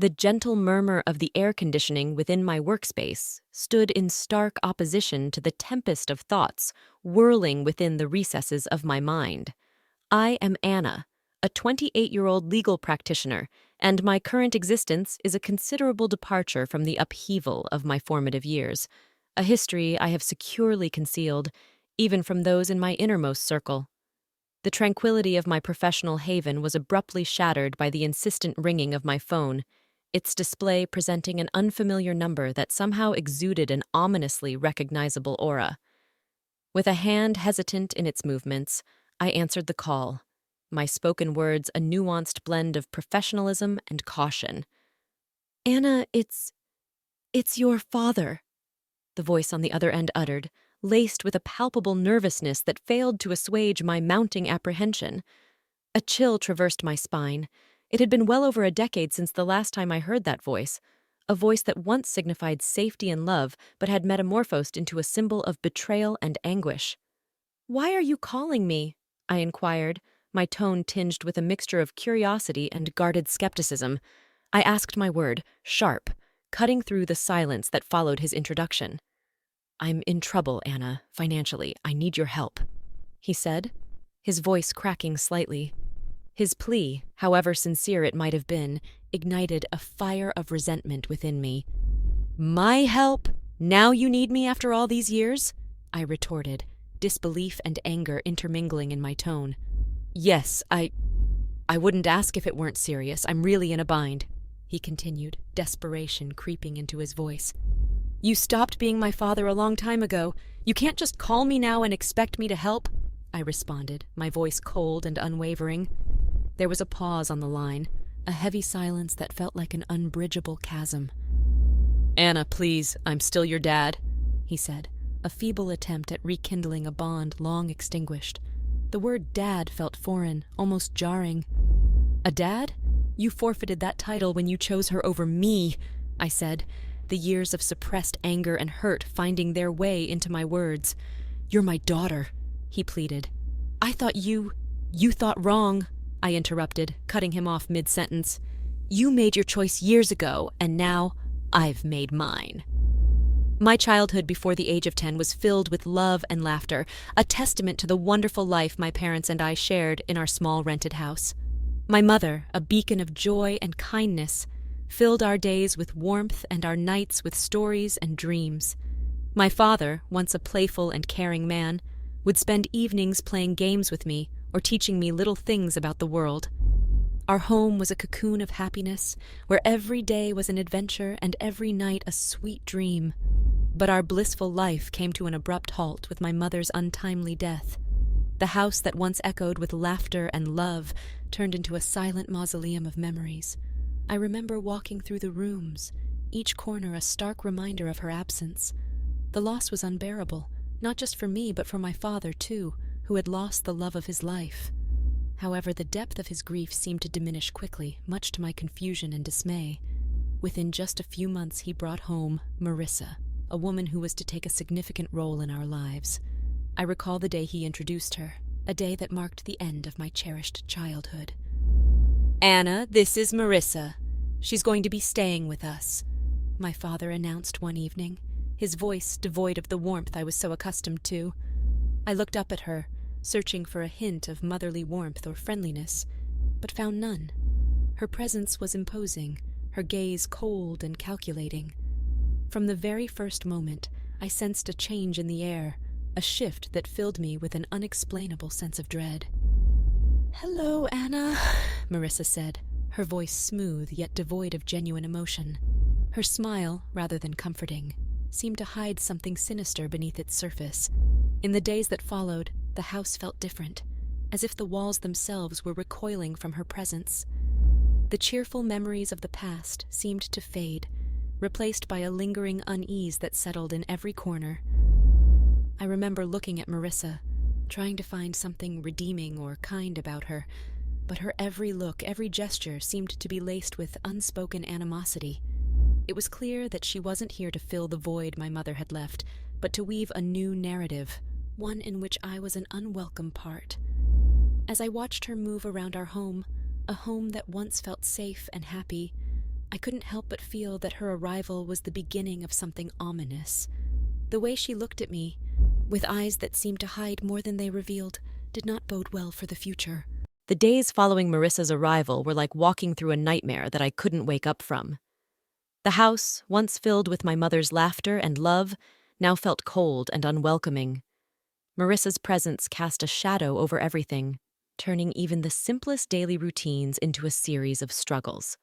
The gentle murmur of the air conditioning within my workspace stood in stark opposition to the tempest of thoughts whirling within the recesses of my mind. I am Anna, a 28-year-old legal practitioner, and my current existence is a considerable departure from the upheaval of my formative years, a history I have securely concealed, even from those in my innermost circle. The tranquility of my professional haven was abruptly shattered by the insistent ringing of my phone, its display presenting an unfamiliar number that somehow exuded an ominously recognizable aura. With a hand hesitant in its movements, I answered the call, my spoken words a nuanced blend of professionalism and caution. "Anna, it's your father," the voice on the other end uttered, laced with a palpable nervousness that failed to assuage my mounting apprehension. A chill traversed my spine. It had been well over a decade since the last time I heard that voice, a voice that once signified safety and love but had metamorphosed into a symbol of betrayal and anguish. "Why are you calling me?" I inquired, my tone tinged with a mixture of curiosity and guarded skepticism. I asked my word, sharp, cutting through the silence that followed his introduction. "I'm in trouble, Anna, financially. I need your help," he said, his voice cracking slightly. His plea, however sincere it might have been, ignited a fire of resentment within me. "My help? Now you need me after all these years?" I retorted, disbelief and anger intermingling in my tone. "Yes, I wouldn't ask if it weren't serious. I'm really in a bind," he continued, desperation creeping into his voice. "You stopped being my father a long time ago. You can't just call me now and expect me to help," I responded, my voice cold and unwavering. There was a pause on the line, a heavy silence that felt like an unbridgeable chasm. "Anna, please, I'm still your dad," he said, a feeble attempt at rekindling a bond long extinguished. The word dad felt foreign, almost jarring. "A dad? You forfeited that title when you chose her over me," I said, the years of suppressed anger and hurt finding their way into my words. "You're my daughter," he pleaded. "I thought you thought wrong," I interrupted, cutting him off mid-sentence. "You made your choice years ago, and now I've made mine." My childhood before the age of 10 was filled with love and laughter, a testament to the wonderful life my parents and I shared in our small rented house. My mother, a beacon of joy and kindness, filled our days with warmth and our nights with stories and dreams. My father, once a playful and caring man, would spend evenings playing games with me or teaching me little things about the world. Our home was a cocoon of happiness, where every day was an adventure and every night a sweet dream. But our blissful life came to an abrupt halt with my mother's untimely death. The house that once echoed with laughter and love turned into a silent mausoleum of memories. I remember walking through the rooms, each corner a stark reminder of her absence. The loss was unbearable, not just for me but for my father, too, who had lost the love of his life. However, the depth of his grief seemed to diminish quickly, much to my confusion and dismay. Within just a few months he brought home Marissa, a woman who was to take a significant role in our lives. I recall the day he introduced her, a day that marked the end of my cherished childhood. "Anna, this is Marissa. She's going to be staying with us," my father announced one evening, his voice devoid of the warmth I was so accustomed to. I looked up at her, searching for a hint of motherly warmth or friendliness, but found none. Her presence was imposing, her gaze cold and calculating. From the very first moment, I sensed a change in the air, a shift that filled me with an unexplainable sense of dread. "Hello, Anna," Marissa said, her voice smooth yet devoid of genuine emotion. Her smile, rather than comforting, seemed to hide something sinister beneath its surface. In the days that followed, the house felt different, as if the walls themselves were recoiling from her presence. The cheerful memories of the past seemed to fade, replaced by a lingering unease that settled in every corner. I remember looking at Marissa, trying to find something redeeming or kind about her, but her every look, every gesture seemed to be laced with unspoken animosity. It was clear that she wasn't here to fill the void my mother had left, but to weave a new narrative, one in which I was an unwelcome part. As I watched her move around our home, a home that once felt safe and happy, I couldn't help but feel that her arrival was the beginning of something ominous. The way she looked at me, with eyes that seemed to hide more than they revealed, did not bode well for the future. The days following Marissa's arrival were like walking through a nightmare that I couldn't wake up from. The house, once filled with my mother's laughter and love, now felt cold and unwelcoming. Marissa's presence cast a shadow over everything, turning even the simplest daily routines into a series of struggles.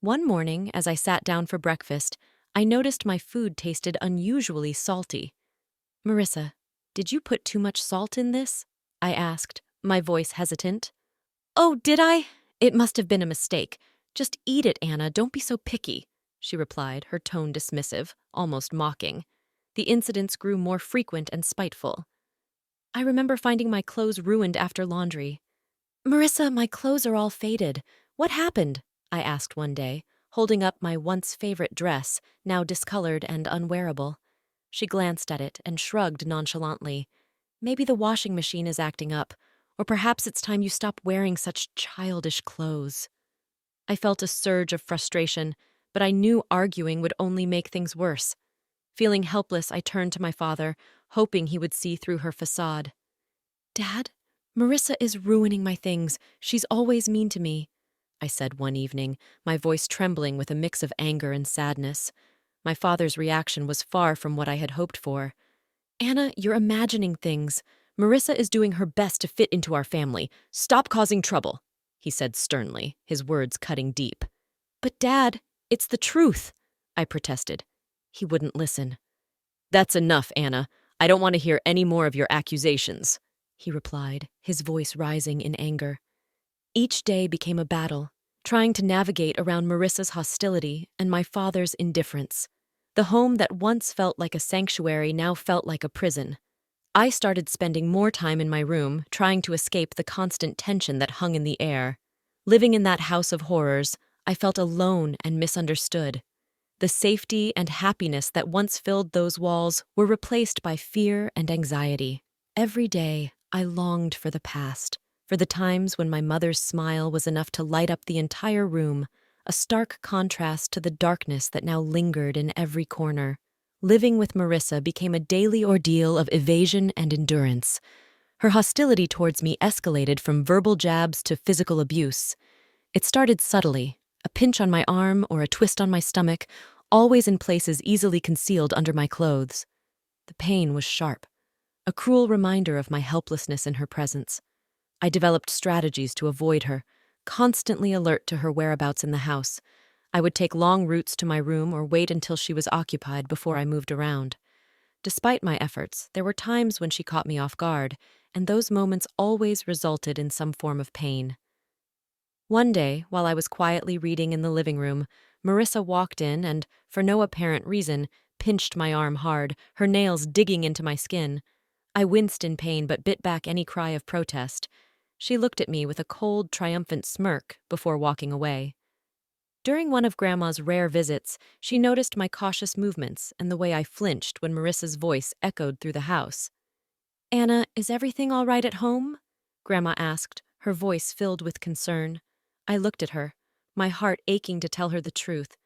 One morning, as I sat down for breakfast, I noticed my food tasted unusually salty. "Marissa, did you put too much salt in this?" I asked, my voice hesitant. "Oh, did I? It must have been a mistake. Just eat it, Anna, don't be so picky," she replied, her tone dismissive, almost mocking. The incidents grew more frequent and spiteful. I remember finding my clothes ruined after laundry. "Marissa, my clothes are all faded. What happened?" I asked one day, holding up my once favorite dress, now discolored and unwearable. She glanced at it and shrugged nonchalantly. "Maybe the washing machine is acting up, or perhaps it's time you stop wearing such childish clothes." I felt a surge of frustration, but I knew arguing would only make things worse. Feeling helpless, I turned to my father, hoping he would see through her facade. "Dad, Marissa is ruining my things. She's always mean to me," I said one evening, my voice trembling with a mix of anger and sadness. My father's reaction was far from what I had hoped for. "Anna, you're imagining things. Marissa is doing her best to fit into our family. Stop causing trouble," he said sternly, his words cutting deep. "But Dad, it's the truth," I protested. He wouldn't listen. "That's enough, Anna. I don't want to hear any more of your accusations," he replied, his voice rising in anger. Each day became a battle, trying to navigate around Marissa's hostility and my father's indifference. The home that once felt like a sanctuary now felt like a prison. I started spending more time in my room, trying to escape the constant tension that hung in the air. Living in that house of horrors, I felt alone and misunderstood. The safety and happiness that once filled those walls were replaced by fear and anxiety. Every day, I longed for the past, for the times when my mother's smile was enough to light up the entire room, a stark contrast to the darkness that now lingered in every corner. Living with Marissa became a daily ordeal of evasion and endurance. Her hostility towards me escalated from verbal jabs to physical abuse. It started subtly, a pinch on my arm or a twist on my stomach, always in places easily concealed under my clothes. The pain was sharp, a cruel reminder of my helplessness in her presence. I developed strategies to avoid her, constantly alert to her whereabouts in the house. I would take long routes to my room or wait until she was occupied before I moved around. Despite my efforts, there were times when she caught me off guard, and those moments always resulted in some form of pain. One day, while I was quietly reading in the living room, Marissa walked in and, for no apparent reason, pinched my arm hard, her nails digging into my skin. I winced in pain but bit back any cry of protest. She looked at me with a cold, triumphant smirk before walking away. During one of Grandma's rare visits, she noticed my cautious movements and the way I flinched when Marissa's voice echoed through the house. "Anna, is everything all right at home?" Grandma asked, her voice filled with concern. I looked at her, my heart aching to tell her the truth,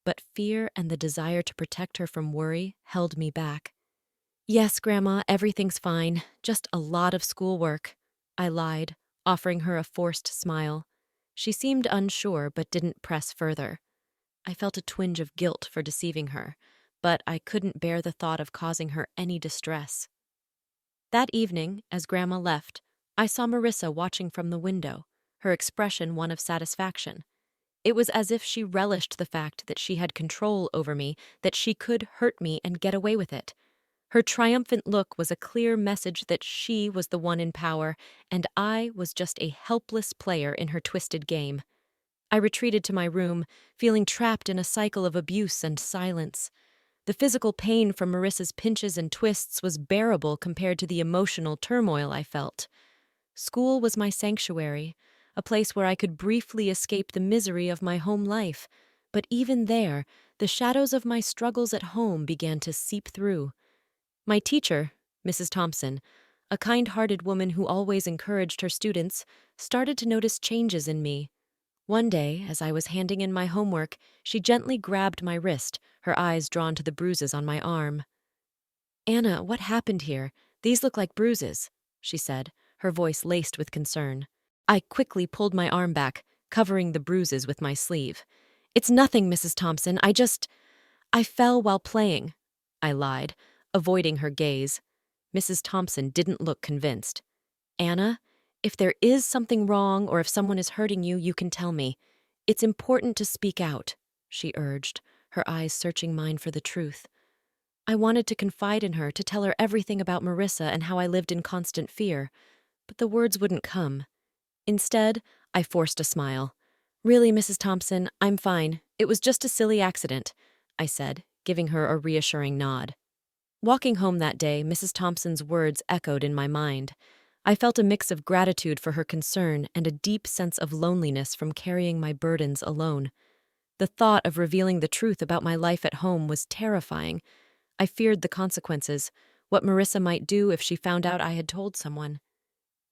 but fear and the desire to protect her from worry held me back. "Yes, Grandma, everything's fine. Just a lot of schoolwork," I lied, offering her a forced smile. She seemed unsure but didn't press further. I felt a twinge of guilt for deceiving her, but I couldn't bear the thought of causing her any distress. That evening, as Grandma left, I saw Marissa watching from the window, her expression one of satisfaction. It was as if she relished the fact that she had control over me, that she could hurt me and get away with it. Her triumphant look was a clear message that she was the one in power, and I was just a helpless player in her twisted game. I retreated to my room, feeling trapped in a cycle of abuse and silence. The physical pain from Marissa's pinches and twists was bearable compared to the emotional turmoil I felt. School was my sanctuary, a place where I could briefly escape the misery of my home life. But even there, the shadows of my struggles at home began to seep through. My teacher, Mrs. Thompson, a kind-hearted woman who always encouraged her students, started to notice changes in me. One day, as I was handing in my homework, she gently grabbed my wrist, her eyes drawn to the bruises on my arm. "Anna, what happened here? These look like bruises," she said, her voice laced with concern. I quickly pulled my arm back, covering the bruises with my sleeve. "It's nothing, Mrs. Thompson. I fell while playing," I lied, avoiding her gaze. Mrs. Thompson didn't look convinced. "Anna, if there is something wrong or if someone is hurting you, you can tell me. It's important to speak out," she urged, her eyes searching mine for the truth. I wanted to confide in her, to tell her everything about Marissa and how I lived in constant fear, but the words wouldn't come. Instead, I forced a smile. "Really, Mrs. Thompson, I'm fine. It was just a silly accident," I said, giving her a reassuring nod. Walking home that day, Mrs. Thompson's words echoed in my mind. I felt a mix of gratitude for her concern and a deep sense of loneliness from carrying my burdens alone. The thought of revealing the truth about my life at home was terrifying. I feared the consequences, what Marissa might do if she found out I had told someone.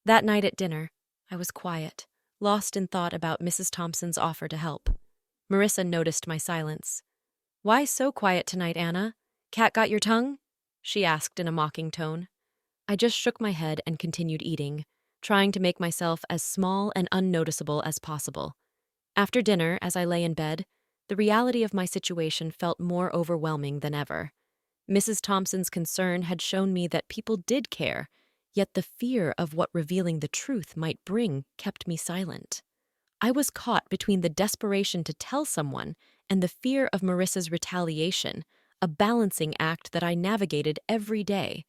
That night at dinner, I was quiet, lost in thought about Mrs. Thompson's offer to help. Marissa noticed my silence. "Why so quiet tonight, Anna? Cat got your tongue?" she asked in a mocking tone. I just shook my head and continued eating, trying to make myself as small and unnoticeable as possible. After dinner, as I lay in bed, the reality of my situation felt more overwhelming than ever. Mrs. Thompson's concern had shown me that people did care, yet the fear of what revealing the truth might bring kept me silent. I was caught between the desperation to tell someone and the fear of Marissa's retaliation, a balancing act that I navigated every day.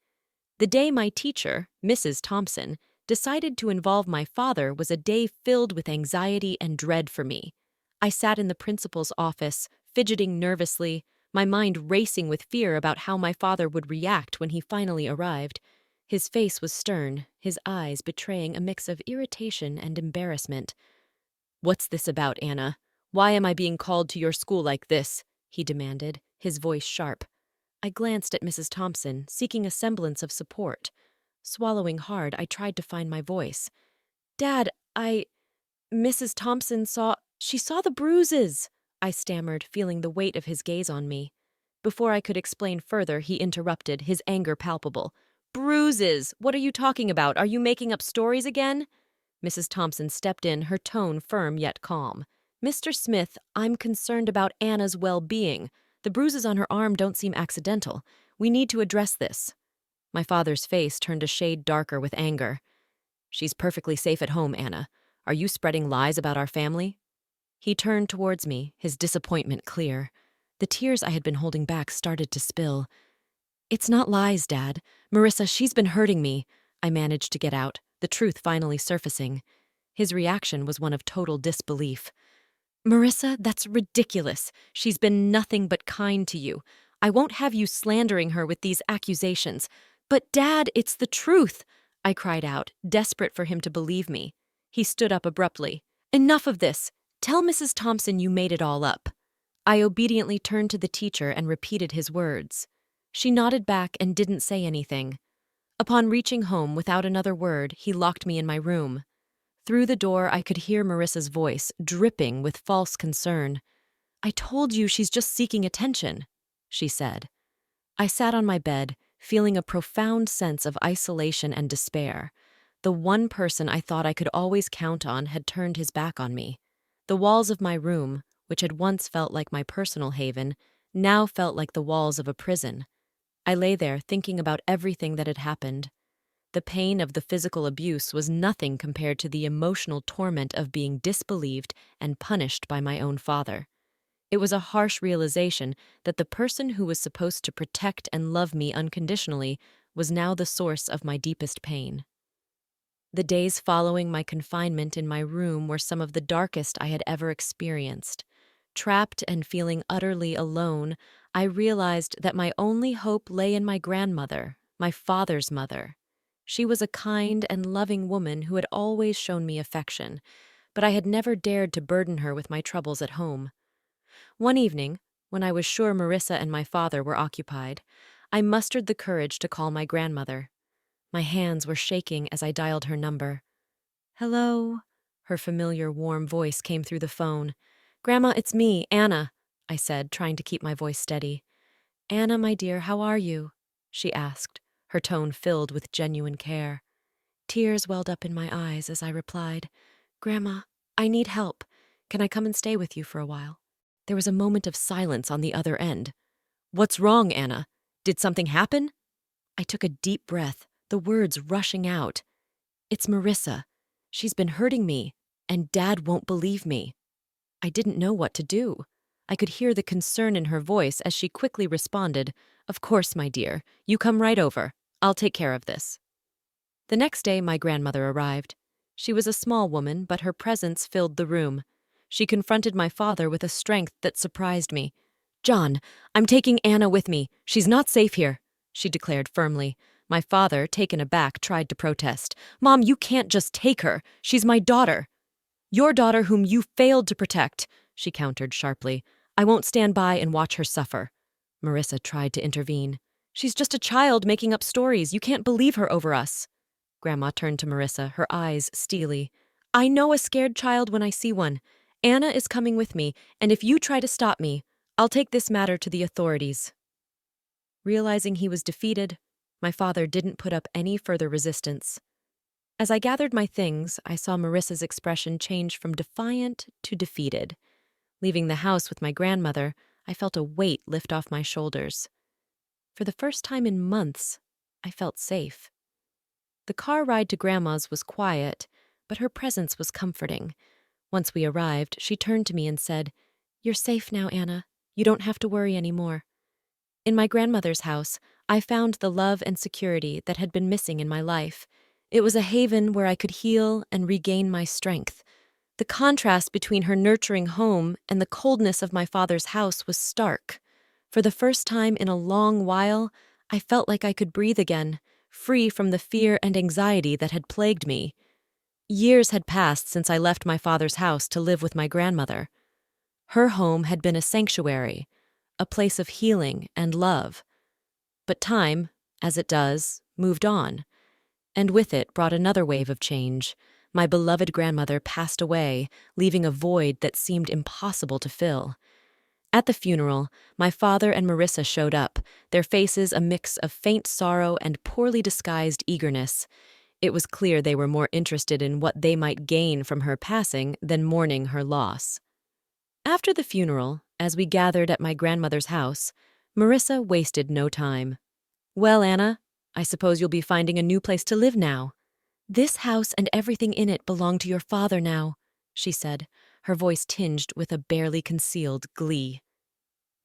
The day my teacher, Mrs. Thompson, decided to involve my father was a day filled with anxiety and dread for me. I sat in the principal's office, fidgeting nervously, my mind racing with fear about how my father would react when he finally arrived. His face was stern, his eyes betraying a mix of irritation and embarrassment. "What's this about, Anna? Why am I being called to your school like this?" he demanded, his voice sharp. I glanced at Mrs. Thompson, seeking a semblance of support. Swallowing hard, I tried to find my voice. "Dad, Mrs. Thompson she saw the bruises," I stammered, feeling the weight of his gaze on me. Before I could explain further, he interrupted, his anger palpable. "Bruises! What are you talking about? Are you making up stories again?" Mrs. Thompson stepped in, her tone firm yet calm. "Mr. Smith, I'm concerned about Anna's well-being. The bruises on her arm don't seem accidental. We need to address this." My father's face turned a shade darker with anger. "She's perfectly safe at home, Anna. Are you spreading lies about our family?" He turned towards me, his disappointment clear. The tears I had been holding back started to spill. "It's not lies, Dad. Marissa, she's been hurting me," I managed to get out, the truth finally surfacing. His reaction was one of total disbelief. "Marissa, that's ridiculous. She's been nothing but kind to you. I won't have you slandering her with these accusations. But Dad, it's the truth," I cried out, desperate for him to believe me. He stood up abruptly. "Enough of this. Tell Mrs. Thompson you made it all up." I obediently turned to the teacher and repeated his words. She nodded back and didn't say anything. Upon reaching home, without another word, he locked me in my room. Through the door, I could hear Marissa's voice, dripping with false concern. "I told you she's just seeking attention," she said. I sat on my bed, feeling a profound sense of isolation and despair. The one person I thought I could always count on had turned his back on me. The walls of my room, which had once felt like my personal haven, now felt like the walls of a prison. I lay there thinking about everything that had happened. The pain of the physical abuse was nothing compared to the emotional torment of being disbelieved and punished by my own father. It was a harsh realization that the person who was supposed to protect and love me unconditionally was now the source of my deepest pain. The days following my confinement in my room were some of the darkest I had ever experienced. Trapped and feeling utterly alone, I realized that my only hope lay in my grandmother, my father's mother. She was a kind and loving woman who had always shown me affection, but I had never dared to burden her with my troubles at home. One evening, when I was sure Marissa and my father were occupied, I mustered the courage to call my grandmother. My hands were shaking as I dialed her number. "Hello?" Her familiar, warm voice came through the phone. "Grandma, it's me, Anna," I said, trying to keep my voice steady. "Anna, my dear, how are you?" she asked, her tone filled with genuine care. Tears welled up in my eyes as I replied, "Grandma, I need help. Can I come and stay with you for a while?" There was a moment of silence on the other end. "What's wrong, Anna? Did something happen?" I took a deep breath, the words rushing out. "It's Marissa. She's been hurting me, and Dad won't believe me." I didn't know what to do. I could hear the concern in her voice as she quickly responded, "Of course, my dear. You come right over. I'll take care of this." The next day, my grandmother arrived. She was a small woman, but her presence filled the room. She confronted my father with a strength that surprised me. "John, I'm taking Anna with me. She's not safe here," she declared firmly. My father, taken aback, tried to protest. "Mom, you can't just take her. She's my daughter." "Your daughter whom you failed to protect," she countered sharply. "I won't stand by and watch her suffer." Marissa tried to intervene. "She's just a child making up stories. You can't believe her over us." Grandma turned to Marissa, her eyes steely. "I know a scared child when I see one. Anna is coming with me, and if you try to stop me, I'll take this matter to the authorities." Realizing he was defeated, my father didn't put up any further resistance. As I gathered my things, I saw Marissa's expression change from defiant to defeated. Leaving the house with my grandmother, I felt a weight lift off my shoulders. For the first time in months, I felt safe. The car ride to Grandma's was quiet, but her presence was comforting. Once we arrived, she turned to me and said, "You're safe now, Anna. You don't have to worry anymore." In my grandmother's house, I found the love and security that had been missing in my life. It was a haven where I could heal and regain my strength. The contrast between her nurturing home and the coldness of my father's house was stark. For the first time in a long while, I felt like I could breathe again, free from the fear and anxiety that had plagued me. Years had passed since I left my father's house to live with my grandmother. Her home had been a sanctuary, a place of healing and love. But time, as it does, moved on, and with it brought another wave of change. My beloved grandmother passed away, leaving a void that seemed impossible to fill. At the funeral, my father and Marissa showed up, their faces a mix of faint sorrow and poorly disguised eagerness. It was clear they were more interested in what they might gain from her passing than mourning her loss. After the funeral, as we gathered at my grandmother's house, Marissa wasted no time. "Well, Anna, I suppose you'll be finding a new place to live now. This house and everything in it belong to your father now," she said, her voice tinged with a barely concealed glee.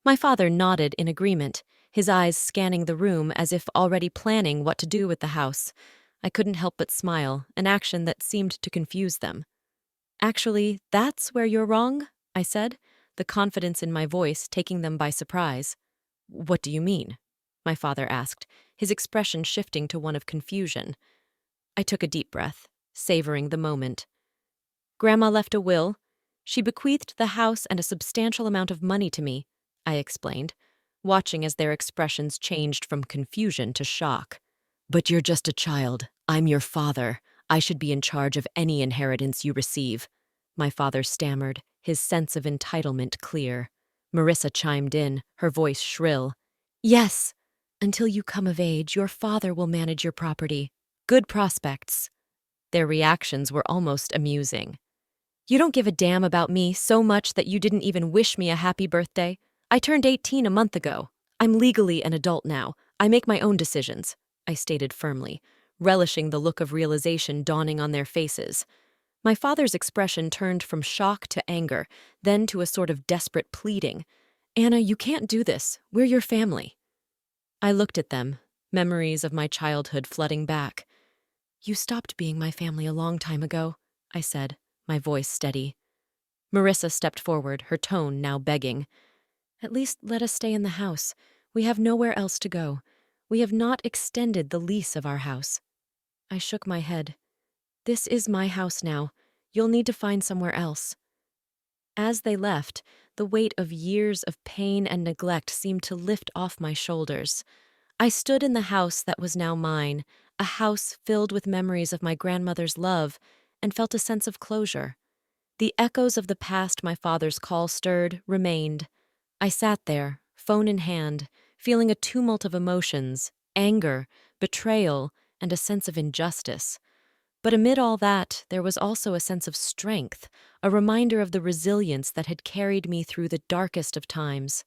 My father nodded in agreement, his eyes scanning the room as if already planning what to do with the house. I couldn't help but smile, an action that seemed to confuse them. "Actually, that's where you're wrong," I said, the confidence in my voice taking them by surprise. "What do you mean?" my father asked, his expression shifting to one of confusion. I took a deep breath, savoring the moment. "Grandma left a will. She bequeathed the house and a substantial amount of money to me," I explained, watching as their expressions changed from confusion to shock. "But you're just a child. I'm your father. I should be in charge of any inheritance you receive," my father stammered, his sense of entitlement clear. Marissa chimed in, her voice shrill. "Yes, until you come of age, your father will manage your property. Good prospects." Their reactions were almost amusing. "You don't give a damn about me so much that you didn't even wish me a happy birthday. I turned 18 a month ago. I'm legally an adult now. I make my own decisions," I stated firmly, relishing the look of realization dawning on their faces. My father's expression turned from shock to anger, then to a sort of desperate pleading. "Anna, you can't do this. We're your family." I looked at them, memories of my childhood flooding back. "You stopped being my family a long time ago," I said, my voice steady. Marissa stepped forward, her tone now begging. "At least let us stay in the house. We have nowhere else to go. We have not extended the lease of our house." I shook my head. "This is my house now. You'll need to find somewhere else." As they left, the weight of years of pain and neglect seemed to lift off my shoulders. I stood in the house that was now mine, a house filled with memories of my grandmother's love, and felt a sense of closure. The echoes of the past my father's call stirred remained. I sat there, phone in hand, feeling a tumult of emotions, anger, betrayal, and a sense of injustice. But amid all that, there was also a sense of strength, a reminder of the resilience that had carried me through the darkest of times.